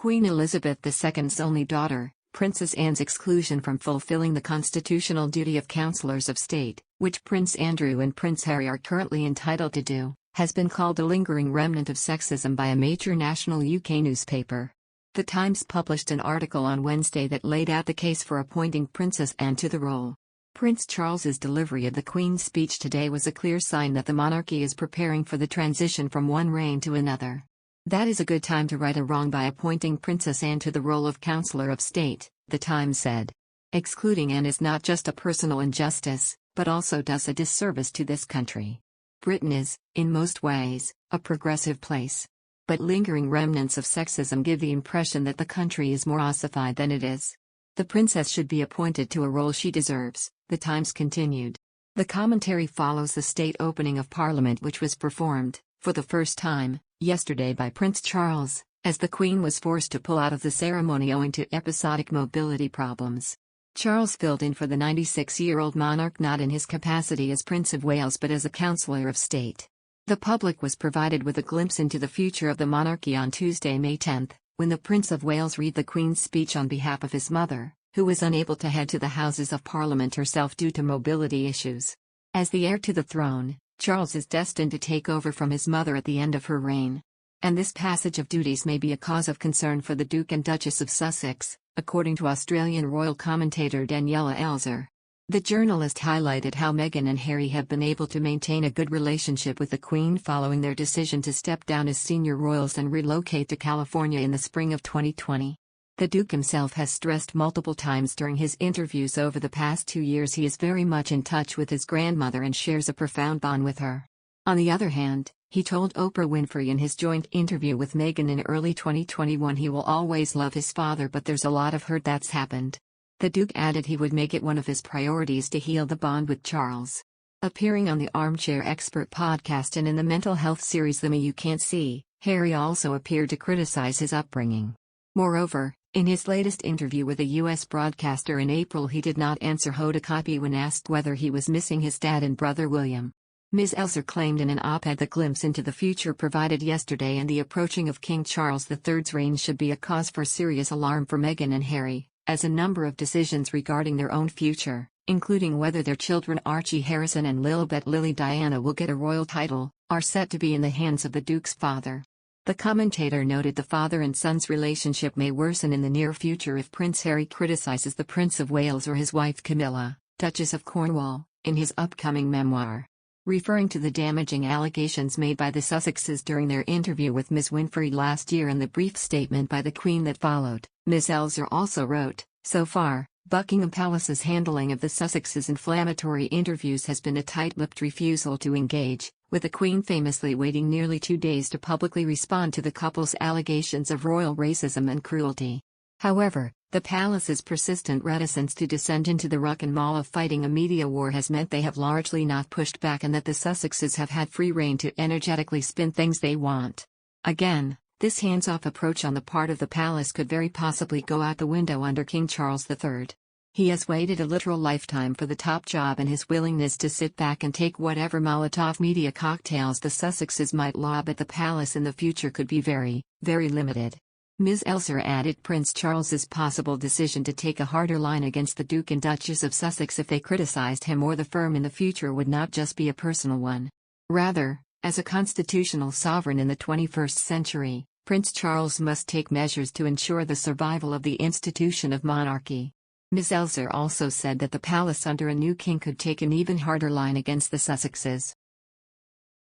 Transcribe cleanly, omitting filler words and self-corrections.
Queen Elizabeth II's only daughter, Princess Anne's exclusion from fulfilling the constitutional duty of councillors of state, which Prince Andrew and Prince Harry are currently entitled to do, has been called a lingering remnant of sexism by a major national UK newspaper. The Times published an article on Wednesday that laid out the case for appointing Princess Anne to the role. Prince Charles's delivery of the Queen's speech today was a clear sign that the monarchy is preparing for the transition from one reign to another. That is a good time to right a wrong by appointing Princess Anne to the role of Councillor of State, the Times said. Excluding Anne is not just a personal injustice, but also does a disservice to this country. Britain is, in most ways, a progressive place. But lingering remnants of sexism give the impression that the country is more ossified than it is. The princess should be appointed to a role she deserves, the Times continued. The commentary follows the state opening of Parliament, which was performed, for the first time, yesterday by Prince Charles, as the Queen was forced to pull out of the ceremony owing to episodic mobility problems. Charles filled in for the 96-year-old monarch not in his capacity as Prince of Wales but as a Councillor of State. The public was provided with a glimpse into the future of the monarchy on Tuesday, May 10, when the Prince of Wales read the Queen's speech on behalf of his mother, who was unable to head to the Houses of Parliament herself due to mobility issues. As the heir to the throne, Charles is destined to take over from his mother at the end of her reign. And this passage of duties may be a cause of concern for the Duke and Duchess of Sussex, according to Australian royal commentator Daniela Elser. The journalist highlighted how Meghan and Harry have been able to maintain a good relationship with the Queen following their decision to step down as senior royals and relocate to California in the spring of 2020. The Duke himself has stressed multiple times during his interviews over the past 2 years he is very much in touch with his grandmother and shares a profound bond with her. On the other hand, he told Oprah Winfrey in his joint interview with Meghan in early 2021 he will always love his father, but there's a lot of hurt that's happened. The Duke added he would make it one of his priorities to heal the bond with Charles. Appearing on the Armchair Expert podcast and in the mental health series The Me You Can't See, Harry also appeared to criticize his upbringing. Moreover, in his latest interview with a U.S. broadcaster in April he did not answer Hoda Kotb when asked whether he was missing his dad and brother William. Ms. Elser claimed in an op-ed the glimpse into the future provided yesterday and the approaching of King Charles III's reign should be a cause for serious alarm for Meghan and Harry, as a number of decisions regarding their own future, including whether their children Archie Harrison and Lilibet Lily Diana will get a royal title, are set to be in the hands of the Duke's father. The commentator noted the father and son's relationship may worsen in the near future if Prince Harry criticizes the Prince of Wales or his wife Camilla, Duchess of Cornwall, in his upcoming memoir. Referring to the damaging allegations made by the Sussexes during their interview with Ms. Winfrey last year and the brief statement by the Queen that followed, Ms. Elser also wrote, "So far, Buckingham Palace's handling of the Sussexes' inflammatory interviews has been a tight-lipped refusal to engage, with the Queen famously waiting nearly 2 days to publicly respond to the couple's allegations of royal racism and cruelty. However, the palace's persistent reticence to descend into the ruck and maul of fighting a media war has meant they have largely not pushed back and that the Sussexes have had free rein to energetically spin things they want. Again, this hands-off approach on the part of the palace could very possibly go out the window under King Charles III. He has waited a literal lifetime for the top job and his willingness to sit back and take whatever Molotov media cocktails the Sussexes might lob at the palace in the future could be very, very limited." Ms. Elser added Prince Charles's possible decision to take a harder line against the Duke and Duchess of Sussex if they criticized him or the firm in the future would not just be a personal one. Rather, as a constitutional sovereign in the 21st century, Prince Charles must take measures to ensure the survival of the institution of monarchy. Ms. Elser also said that the palace under a new king could take an even harder line against the Sussexes.